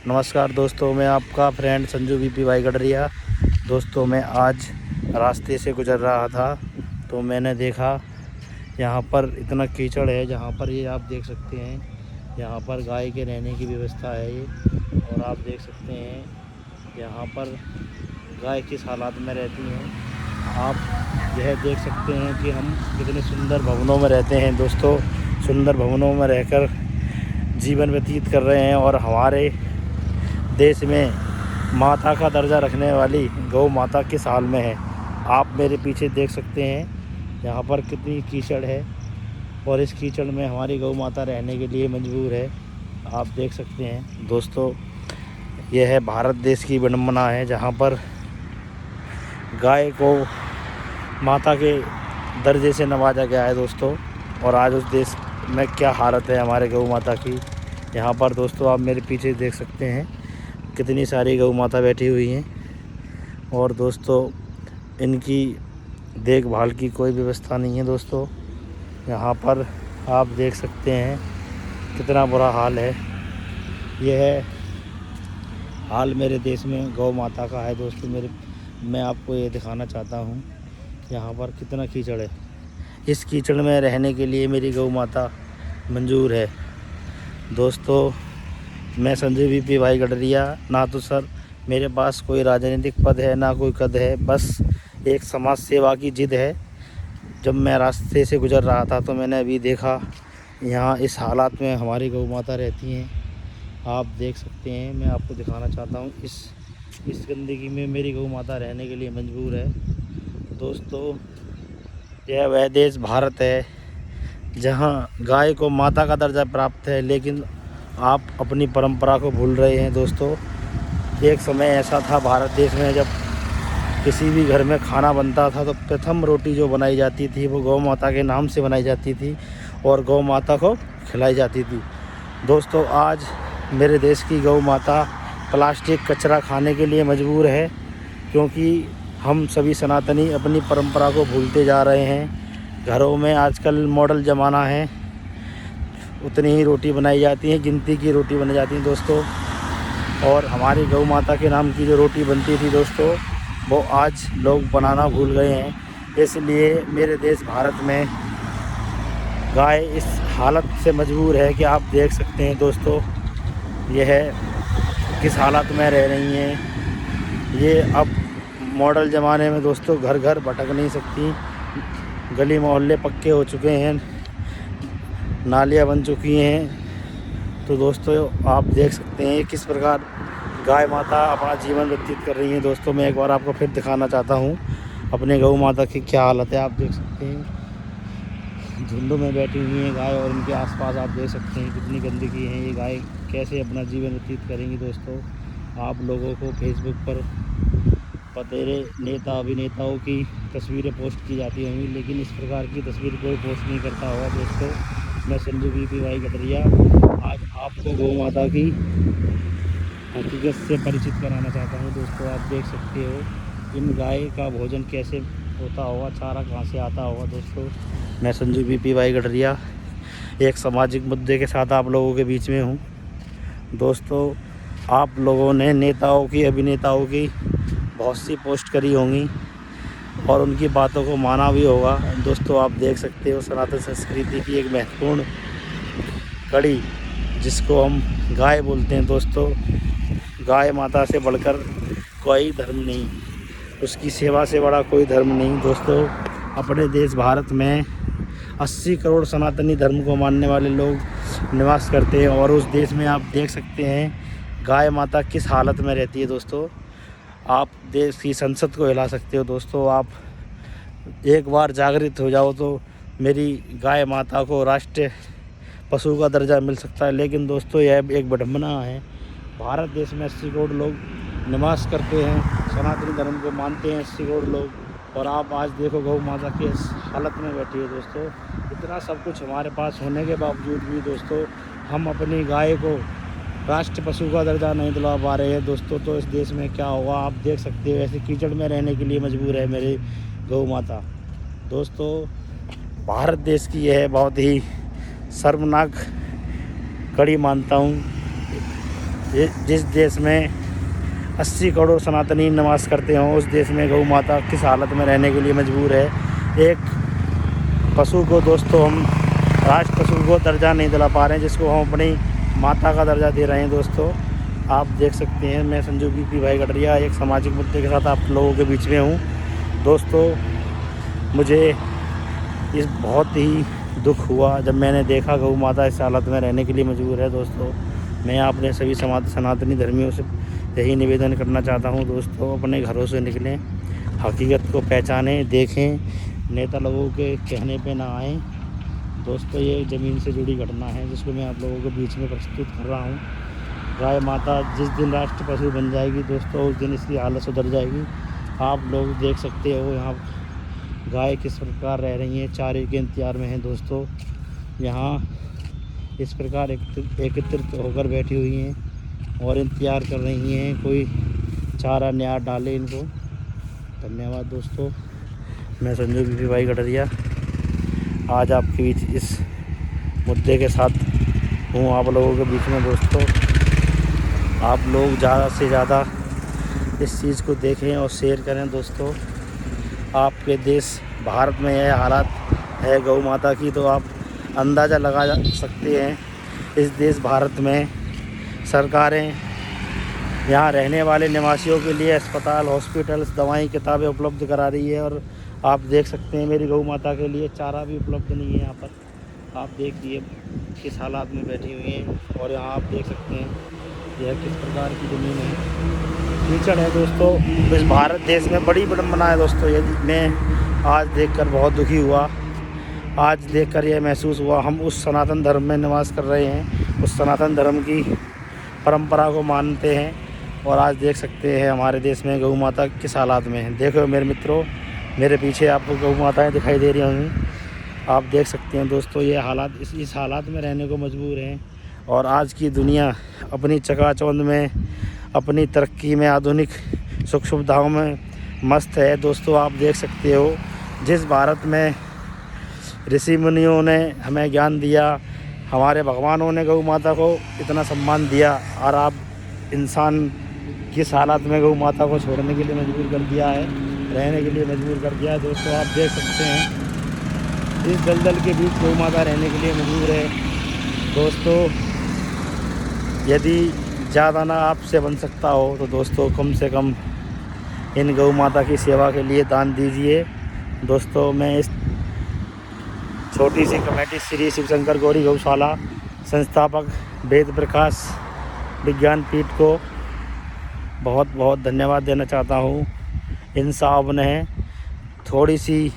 नमस्कार दोस्तों, मैं आपका फ्रेंड संजू वीपी भाई गडरिया। दोस्तों, मैं आज रास्ते से गुज़र रहा था तो मैंने देखा यहाँ पर इतना कीचड़ है। जहाँ पर ये आप देख सकते हैं, यहाँ पर गाय के रहने की व्यवस्था है ये। और आप देख सकते हैं यहाँ पर गाय किस हालात में रहती हैं। आप यह देख सकते हैं कि हम कितने सुंदर भवनों में रहते हैं। दोस्तों, सुंदर भवनों में रहकर जीवन व्यतीत कर रहे हैं और हमारे देश में माता का दर्जा रखने वाली गौ माता किस हाल में है। आप मेरे पीछे देख सकते हैं यहाँ पर कितनी कीचड़ है और इस कीचड़ में हमारी गौ माता रहने के लिए मजबूर है। आप देख सकते हैं दोस्तों, यह है भारत देश की विडंबना है, जहाँ पर गाय को माता के दर्जे से नवाजा गया है दोस्तों। और आज उस देश में क्या हालत है हमारे गौ माता की। यहाँ पर दोस्तों आप मेरे पीछे देख सकते हैं कितनी सारी गौ माता बैठी हुई हैं और दोस्तों इनकी देखभाल की कोई व्यवस्था नहीं है। दोस्तों, यहाँ पर आप देख सकते हैं कितना बुरा हाल है। यह हाल मेरे देश में गौ माता का है। दोस्तों, मैं आपको ये दिखाना चाहता हूँ यहाँ पर कितना कीचड़ है। इस कीचड़ में रहने के लिए मेरी गौ माता मंजूर है। दोस्तों, मैं संजय वीपी भाई गडरिया, ना तो सर मेरे पास कोई राजनीतिक पद है ना कोई कद है, बस एक समाज सेवा की जिद है। जब मैं रास्ते से गुज़र रहा था तो मैंने अभी देखा यहाँ इस हालात में हमारी गौ माता रहती हैं। आप देख सकते हैं, मैं आपको दिखाना चाहता हूँ इस गंदगी में मेरी गौ माता रहने के लिए मजबूर है। दोस्तों, यह वह देश भारत है जहाँ गाय को माता का दर्जा प्राप्त है, लेकिन आप अपनी परंपरा को भूल रहे हैं। दोस्तों, एक समय ऐसा था भारत देश में, जब किसी भी घर में खाना बनता था तो प्रथम रोटी जो बनाई जाती थी वो गौ माता के नाम से बनाई जाती थी और गौ माता को खिलाई जाती थी। दोस्तों, आज मेरे देश की गौ माता प्लास्टिक कचरा खाने के लिए मजबूर है, क्योंकि हम सभी सनातनी अपनी परंपरा को भूलते जा रहे हैं। घरों में आजकल मॉडल ज़माना है, उतनी ही रोटी बनाई जाती है, गिनती की रोटी बनाई जाती है दोस्तों। और हमारी गौ माता के नाम की जो रोटी बनती थी दोस्तों, वो आज लोग बनाना भूल गए हैं। इसलिए मेरे देश भारत में गाय इस हालत से मजबूर है कि आप देख सकते हैं दोस्तों, यह किस हालत में रह रही हैं। ये अब मॉडल ज़माने में दोस्तों घर घर भटक नहीं सकती, गली मोहल्ले पक्के हो चुके हैं, नालियाँ बन चुकी हैं। तो दोस्तों आप देख सकते हैं किस प्रकार गाय माता अपना जीवन व्यतीत कर रही हैं। दोस्तों, मैं एक बार आपको फिर दिखाना चाहता हूँ अपने गौ माता की क्या हालत है। आप देख सकते हैं झुंडों में बैठी हुई हैं गाय और इनके आसपास आप देख सकते हैं कितनी गंदगी है। ये गाय कैसे अपना जीवन व्यतीत करेंगी। दोस्तों, आप लोगों को फेसबुक पर बतेरे नेता अभिनेताओं की तस्वीरें पोस्ट की जाती होंगी, लेकिन इस प्रकार की तस्वीर कोई पोस्ट नहीं करता होगा। दोस्तों, मैं संजू वीपी भाई गडरिया आज आपको गौ माता की हकीकत से परिचित कराना चाहता हूँ। दोस्तों, आप देख सकते हो इन गाय का भोजन कैसे होता होगा, चारा कहाँ से आता होगा। दोस्तों, मैं संजू वीपी भाई गडरिया एक सामाजिक मुद्दे के साथ आप लोगों के बीच में हूँ। दोस्तों, आप लोगों ने नेताओं की अभिनेताओं की बहुत सी पोस्ट करी होंगी और उनकी बातों को माना भी होगा। दोस्तों, आप देख सकते हो सनातन संस्कृति की एक महत्वपूर्ण कड़ी जिसको हम गाय बोलते हैं। दोस्तों, गाय माता से बढ़कर कोई धर्म नहीं, उसकी सेवा से बड़ा कोई धर्म नहीं। दोस्तों, अपने देश भारत में 80 करोड़ सनातनी धर्म को मानने वाले लोग निवास करते हैं और उस देश में आप देख सकते हैं गाय माता किस हालत में रहती है। दोस्तों, आप देश की संसद को हिला सकते हो। दोस्तों, आप एक बार जागृत हो जाओ तो मेरी गाय माता को राष्ट्रीय पशु का दर्जा मिल सकता है। लेकिन दोस्तों, यह एक विडंबना है। भारत देश में 80 करोड़ लोग निवास करते हैं, सनातनी धर्म को मानते हैं 80 करोड़ लोग, और आप आज देखो गौ माता की इस हालत में बैठी है। दोस्तों, इतना सब कुछ हमारे पास होने के बावजूद भी दोस्तों हम अपनी गाय को राष्ट्र पशु का दर्जा नहीं दिला पा रहे हैं। दोस्तों, तो इस देश में क्या होगा आप देख सकते हो। ऐसे कीचड़ में रहने के लिए मजबूर है मेरी गौ माता। दोस्तों, भारत देश की यह बहुत ही शर्मनाक कड़ी मानता हूँ। जिस देश में 80 करोड़ सनातनी नमाज करते हों, उस देश में गौ माता किस हालत में रहने के लिए मजबूर है। एक पशु को दोस्तों हम राष्ट्र पशु को दर्जा नहीं दिला पा रहे हैं, जिसको हम अपनी माता का दर्जा दे रहे हैं। दोस्तों आप देख सकते हैं, मैं संजू बीपी भाई गडरिया एक सामाजिक मुद्दे के साथ आप लोगों के बीच में हूँ। दोस्तों मुझे इस बहुत ही दुख हुआ जब मैंने देखा गौ माता इस हालत में रहने के लिए मजबूर है। दोस्तों मैं अपने सभी सनातनी धर्मियों से यही निवेदन करना चाहता हूँ, दोस्तों अपने घरों से निकलें, हकीकत को पहचानें, देखें, नेता लोगों के कहने पे ना आएँ। दोस्तों ये ज़मीन से जुड़ी घटना है जिसको मैं आप लोगों के बीच में प्रस्तुत कर रहा हूँ। गाय माता जिस दिन राष्ट्र पशु बन जाएगी दोस्तों, उस दिन इसकी हालत सुधर जाएगी। आप लोग देख सकते हो यहाँ गाय किस प्रकार रह रही हैं, चारे के इंतजार में हैं। दोस्तों यहाँ इस प्रकार एकत्रित होकर बैठी हुई हैं और इंतज़ार कर रही हैं कोई चारा न्यार डाले इनको। धन्यवाद दोस्तों। मैं संजू बीपी भाई गडरिया आज आपके बीच इस मुद्दे के साथ हूँ, आप लोगों के बीच में। दोस्तों आप लोग ज़्यादा से ज़्यादा इस चीज़ को देखें और शेयर करें। दोस्तों आपके देश भारत में यह हालत है गौ माता की, तो आप अंदाज़ा लगा सकते हैं इस देश भारत में सरकारें यहाँ रहने वाले निवासियों के लिए अस्पताल, हॉस्पिटल्स, दवाएं, किताबें उपलब्ध करा रही है। और आप देख सकते हैं मेरी गौ माता के लिए चारा भी उपलब्ध नहीं है यहाँ पर। आप देखिए किस हालात में बैठी हुई हैं। और यहाँ आप देख सकते हैं यह किस प्रकार की ज़मीन है, कीचड़ है। दोस्तों इस भारत देश में बड़ी विडंबना है। दोस्तों यदि मैं आज देखकर बहुत दुखी हुआ, आज देखकर यह महसूस हुआ हम उस सनातन धर्म में निवास कर रहे हैं, उस सनातन धर्म की परंपरा को मानते हैं। और आज देख सकते हैं हमारे देश में गौ माता किस हालात में है। देखो मेरे मित्रों, मेरे पीछे आपको गौ माताएँ दिखाई दे रही होंगी, आप देख सकते हैं। दोस्तों ये हालात इस हालात में रहने को मजबूर हैं। और आज की दुनिया अपनी चकाचौंध में, अपनी तरक्की में, आधुनिक सुख सुविधाओं में मस्त है। दोस्तों आप देख सकते हो जिस भारत में ऋषि मुनियों ने हमें ज्ञान दिया, हमारे भगवानों ने गौ माता को इतना सम्मान दिया, और आप इंसान किस हालात में गौ माता को छोड़ने के लिए मजबूर कर दिया है, रहने के लिए मजबूर कर दिया है। दोस्तों आप देख सकते हैं इस दलदल के बीच गौ माता रहने के लिए मजबूर है। दोस्तों यदि ज़्यादा ना आपसे बन सकता हो तो दोस्तों कम से कम इन गौ माता की सेवा के लिए दान दीजिए। दोस्तों मैं इस छोटी सी कमेटी श्री शिव शंकर गौरी गौशाला संस्थापक वेद प्रकाश विज्ञान पीठ को बहुत बहुत धन्यवाद देना चाहता हूँ। इन साहब ने थोड़ी सी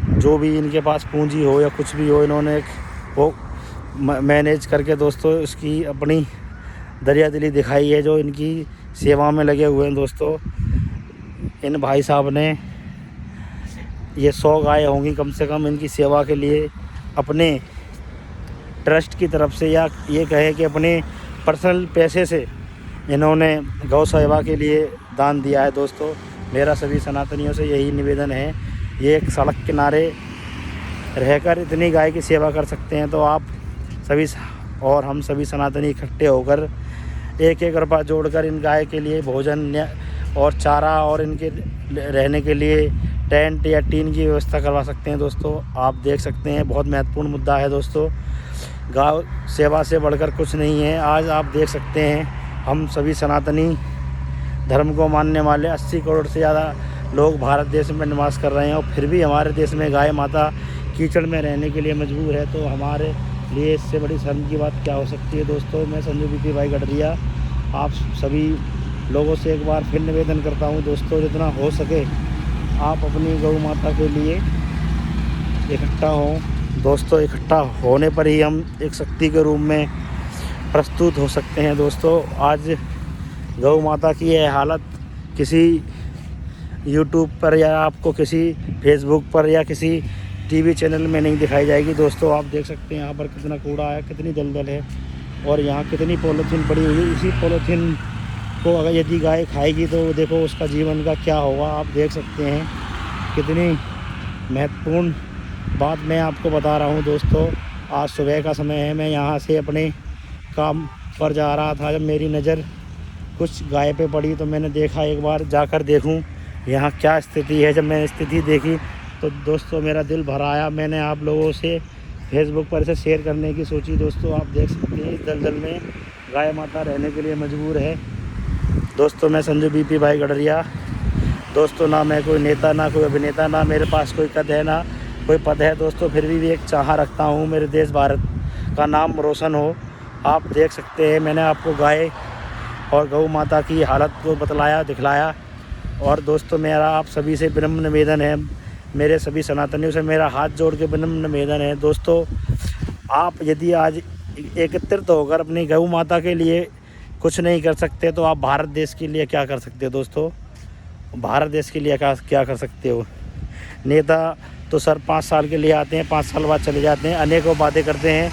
जो भी इनके पास पूंजी हो या कुछ भी हो, इन्होंने वो मैनेज करके दोस्तों इसकी अपनी दरिया दिली दिखाई है, जो इनकी सेवा में लगे हुए हैं। दोस्तों इन भाई साहब ने ये 100 गाय होंगी कम से कम, इनकी सेवा के लिए अपने ट्रस्ट की तरफ से या ये कहे कि अपने पर्सनल पैसे से इन्होंने गौ सेवा के लिए दान दिया है। दोस्तों मेरा सभी सनातनियों से यही निवेदन है, ये एक सड़क किनारे रहकर इतनी गाय की सेवा कर सकते हैं, तो आप सभी और हम सभी सनातनी इकट्ठे होकर 1-1 रुपया जोड़कर इन गाय के लिए भोजन और चारा और इनके रहने के लिए टेंट या टीन की व्यवस्था करवा सकते हैं। दोस्तों आप देख सकते हैं बहुत महत्वपूर्ण मुद्दा है। दोस्तों गौ सेवा से बढ़कर कुछ नहीं है। आज आप देख सकते हैं हम सभी सनातनी धर्म को मानने वाले 80 करोड़ से ज़्यादा लोग भारत देश में निवास कर रहे हैं, और फिर भी हमारे देश में गाय माता कीचड़ में रहने के लिए मजबूर है। तो हमारे लिए इससे बड़ी शर्म की बात क्या हो सकती है। दोस्तों मैं संजू बीपी भाई गडरिया आप सभी लोगों से एक बार फिर निवेदन करता हूँ, दोस्तों जितना हो सके आप अपनी गौ माता के लिए इकट्ठा हों। दोस्तों इकट्ठा होने पर ही हम एक शक्ति के रूप में प्रस्तुत हो सकते हैं। दोस्तों आज गौ माता की यह हालत किसी यूट्यूब पर या आपको किसी फेसबुक पर या किसी टीवी चैनल में नहीं दिखाई जाएगी। दोस्तों आप देख सकते हैं यहाँ पर कितना कूड़ा है, कितनी दलदल है, और यहाँ कितनी पॉलीथीन पड़ी हुई है। इसी पॉलीथीन को अगर यदि गाय खाएगी तो देखो उसका जीवन का क्या होगा। आप देख सकते हैं कितनी महत्वपूर्ण बात मैं आपको बता रहा हूँ। दोस्तों आज सुबह का समय है, मैं यहाँ से अपने काम पर जा रहा था, जब मेरी नज़र कुछ गाय पे पड़ी तो मैंने देखा एक बार जाकर देखूं यहाँ क्या स्थिति है। जब मैंने स्थिति देखी तो दोस्तों मेरा दिल भर आया। मैंने आप लोगों से फेसबुक पर इसे शेयर करने की सोची। दोस्तों आप देख सकते हैं इस दलदल में गाय माता रहने के लिए मजबूर है। दोस्तों मैं संजू बीपी भाई गडरिया। दोस्तों ना मैं कोई नेता, ना कोई अभिनेता, ना मेरे पास कोई कद है, ना कोई पद है दोस्तों, फिर भी एक चाह रखता हूँ मेरे देश भारत का नाम रोशन हो। आप देख सकते हैं मैंने आपको गाय और गौ माता की हालत को बतलाया, दिखलाया। और दोस्तों मेरा आप सभी से विनम्र निवेदन है, मेरे सभी सनातनियों से मेरा हाथ जोड़ के विनम्र निवेदन है दोस्तों, आप यदि आज एकत्रित होकर अपनी गौ माता के लिए कुछ नहीं कर सकते तो आप भारत देश के लिए क्या कर सकते हो। दोस्तों भारत देश के लिए क्या कर सकते हो। नेता तो सर 5 साल के लिए आते हैं, 5 साल बाद चले जाते हैं, अनेकों बातें करते हैं,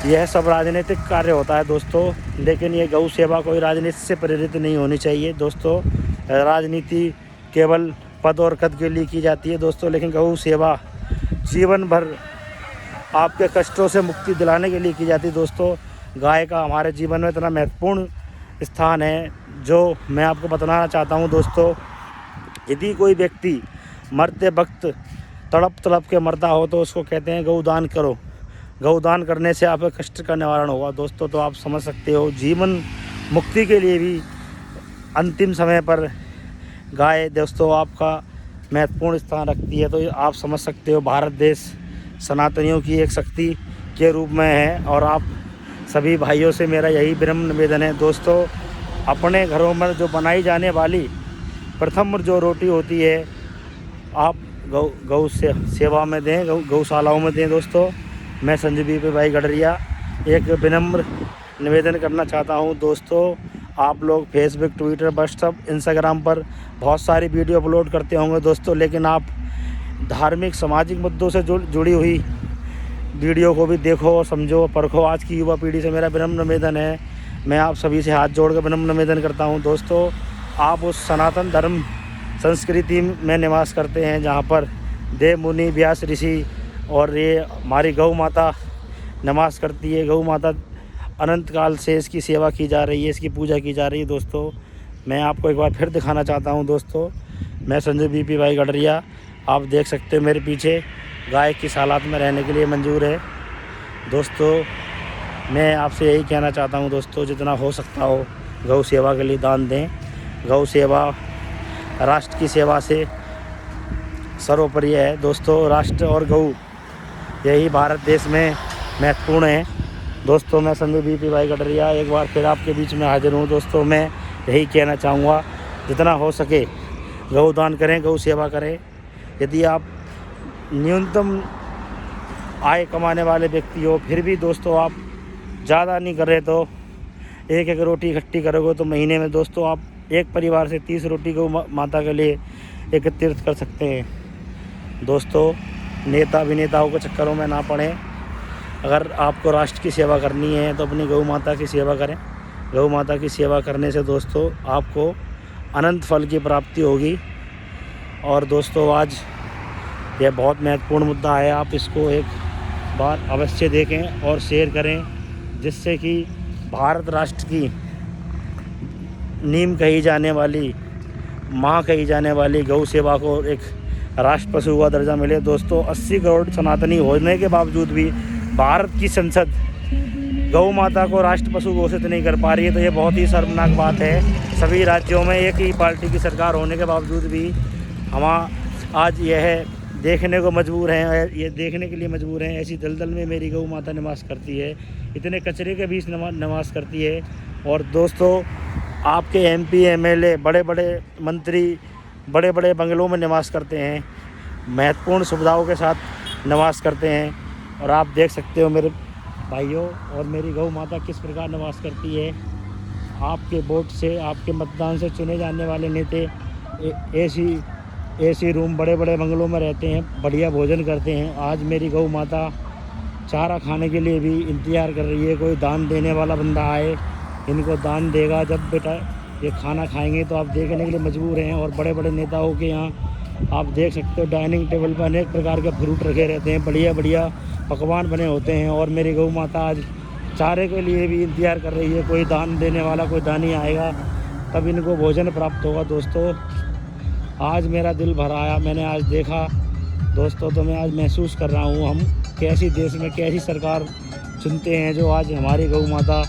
यह सब राजनीतिक कार्य होता है दोस्तों। लेकिन ये गौ सेवा कोई राजनीति से प्रेरित नहीं होनी चाहिए दोस्तों। राजनीति केवल पद और कद के लिए की जाती है दोस्तों, लेकिन गौ सेवा जीवन भर आपके कष्टों से मुक्ति दिलाने के लिए की जाती है दोस्तों। गाय का हमारे जीवन में इतना महत्वपूर्ण स्थान है जो मैं आपको बताना चाहता हूँ दोस्तों। यदि कोई व्यक्ति मरते वक्त तड़प के मरता हो तो उसको कहते हैं गौदान करो। गौदान करने से आपके कष्ट का निवारण होगा दोस्तों। तो आप समझ सकते हो जीवन मुक्ति के लिए भी अंतिम समय पर गाय दोस्तों आपका महत्वपूर्ण स्थान रखती है। तो आप समझ सकते हो भारत देश सनातनियों की एक शक्ति के रूप में है। और आप सभी भाइयों से मेरा यही विनम्र निवेदन है दोस्तों, अपने घरों में जो बनाई जाने वाली प्रथम जो रोटी होती है आप गौ सेवा में दें, गौशालाओं में दें दोस्तों। मैं संजू बीपी भाई गडरिया एक विनम्र निवेदन करना चाहता हूं दोस्तों। आप लोग फेसबुक, ट्विटर, व्हाट्सएप, इंस्टाग्राम पर बहुत सारी वीडियो अपलोड करते होंगे दोस्तों, लेकिन आप धार्मिक सामाजिक मुद्दों से जुड़ी हुई वीडियो को भी देखो और समझो, परखो। आज की युवा पीढ़ी से मेरा विनम्र निवेदन है, मैं आप सभी से हाथ जोड़ कर विनम्र निवेदन करता हूं दोस्तों। आप उस सनातन धर्म संस्कृति में निवास करते हैं जहां पर देव मुनि, व्यास ऋषि और ये हमारी गौ माता निवास करती है। गौ माता अनंत काल से इसकी सेवा की जा रही है, इसकी पूजा की जा रही है दोस्तों। मैं आपको एक बार फिर दिखाना चाहता हूं दोस्तों, मैं संजू बीपी भाई गडरिया। आप देख सकते हो मेरे पीछे गाय किस हालात में रहने के लिए मंजूर है दोस्तों। मैं आपसे यही कहना चाहता हूं दोस्तों, जितना हो सकता हो गौ सेवा के लिए दान दें। गौ सेवा राष्ट्र की सेवा से सर्वोपरि है दोस्तों। राष्ट्र और गौ यही भारत देश में महत्वपूर्ण है दोस्तों। मैं संजू बीपी भाई गडरिया एक बार फिर आपके बीच में हाजिर हूँ दोस्तों। मैं यही कहना चाहूँगा, जितना हो सके गौदान करें, गौ सेवा करें। यदि आप न्यूनतम आय कमाने वाले व्यक्ति हो, फिर भी दोस्तों आप ज़्यादा नहीं कर रहे तो एक रोटी इकट्ठी करोगे तो महीने में दोस्तों आप एक परिवार से 30 रोटी गौ माता के लिए एकत्रित कर सकते हैं दोस्तों। नेता अभिनेताओं के चक्करों में ना पड़ें। अगर आपको राष्ट्र की सेवा करनी है तो अपनी गौ माता की सेवा करें। गौ माता की सेवा करने से दोस्तों आपको अनंत फल की प्राप्ति होगी। और दोस्तों आज यह बहुत महत्वपूर्ण मुद्दा है, आप इसको एक बार अवश्य देखें और शेयर करें, जिससे कि भारत राष्ट्र की नीम कही जाने वाली, माँ कही जाने वाली गौ सेवा को एक राष्ट्र पशु का दर्जा मिले दोस्तों। 80 करोड़ सनातनी होने के बावजूद भी भारत की संसद गौ माता को राष्ट्र पशु घोषित नहीं कर पा रही है, तो ये बहुत ही शर्मनाक बात है। सभी राज्यों में एक ही पार्टी की सरकार होने के बावजूद भी हम आज यह देखने को मजबूर हैं, ये देखने के लिए मजबूर हैं ऐसी दलदल में मेरी गौ माता निवास करती है, इतने कचरे के बीच निवास करती है। और दोस्तों आपके एमपी, एमएलए, बड़े बड़े मंत्री बड़े बड़े बंगलों में निवास करते हैं, महत्वपूर्ण सुविधाओं के साथ निवास करते हैं। और आप देख सकते हो मेरे भाइयों और मेरी गौ माता किस प्रकार निवास करती है। आपके वोट से, आपके मतदान से चुने जाने वाले नेता एसी रूम, बड़े बड़े बंगलों में रहते हैं, बढ़िया भोजन करते हैं। आज मेरी गौ माता चारा खाने के लिए भी इंतज़ार कर रही है, कोई दान देने वाला बंदा आए, इनको दान देगा। जब बेटा ये खाना खाएंगे तो आप देखने के लिए मजबूर हैं। और बड़े बड़े नेताओं के यहाँ आप देख सकते हो डाइनिंग टेबल पर अनेक प्रकार के फ्रूट रखे रहते हैं, बढ़िया बढ़िया पकवान बने होते हैं। और मेरी गौ माता आज चारे के लिए भी इंतज़ार कर रही है। कोई दान देने वाला, कोई दानी आएगा तब इनको भोजन प्राप्त होगा। दोस्तों आज मेरा दिल भर आया, मैंने आज देखा दोस्तों, तो मैं आज महसूस कर रहा हूँ हम कैसी देश में कैसी सरकार चुनते हैं जो आज हमारी गौ माता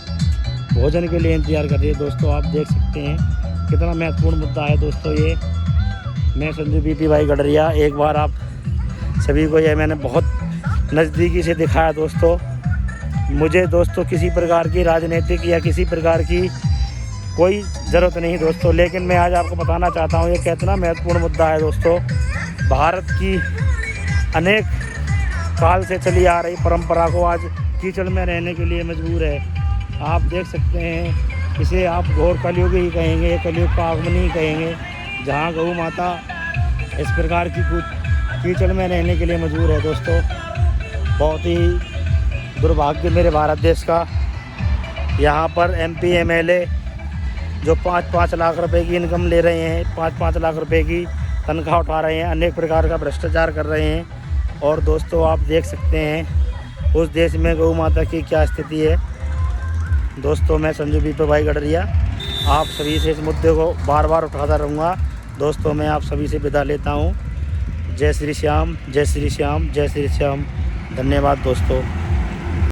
भोजन के लिए इंतज़ार कर रही है। दोस्तों आप देख सकते हैं कितना महत्वपूर्ण मुद्दा है दोस्तों ये। मैं संजू बीपी भाई गडरिया, एक बार आप सभी को ये मैंने बहुत नज़दीकी से दिखाया दोस्तों। मुझे दोस्तों किसी प्रकार की राजनीतिक या किसी प्रकार की कोई ज़रूरत नहीं दोस्तों, लेकिन मैं आज आपको बताना चाहता हूँ ये कितना महत्वपूर्ण मुद्दा है दोस्तों। भारत की अनेक काल से चली आ रही परंपरा को आज कीचड़ में रहने के लिए मजबूर है। आप देख सकते हैं, इसे आप घोर कलयुग ही कहेंगे, कलयुग का आगमन ही कहेंगे, जहाँ गौ माता इस प्रकार की कीचड़ में रहने के लिए मजबूर है दोस्तों। बहुत ही दुर्भाग्य मेरे भारत देश का। यहाँ पर MP MLA जो 5-5 लाख रुपए की इनकम ले रहे हैं, 5-5 लाख रुपए की तनख्वाह उठा रहे हैं, अनेक प्रकार का भ्रष्टाचार कर रहे हैं। और दोस्तों आप देख सकते हैं उस देश में गौ माता की क्या स्थिति है। दोस्तों मैं संजू बीपी भाई गडरिया आप सभी से इस मुद्दे को बार बार उठाता रहूँगा। दोस्तों मैं आप सभी से विदा लेता हूँ। जय श्री श्याम, जय श्री श्याम, जय श्री श्याम। धन्यवाद दोस्तों।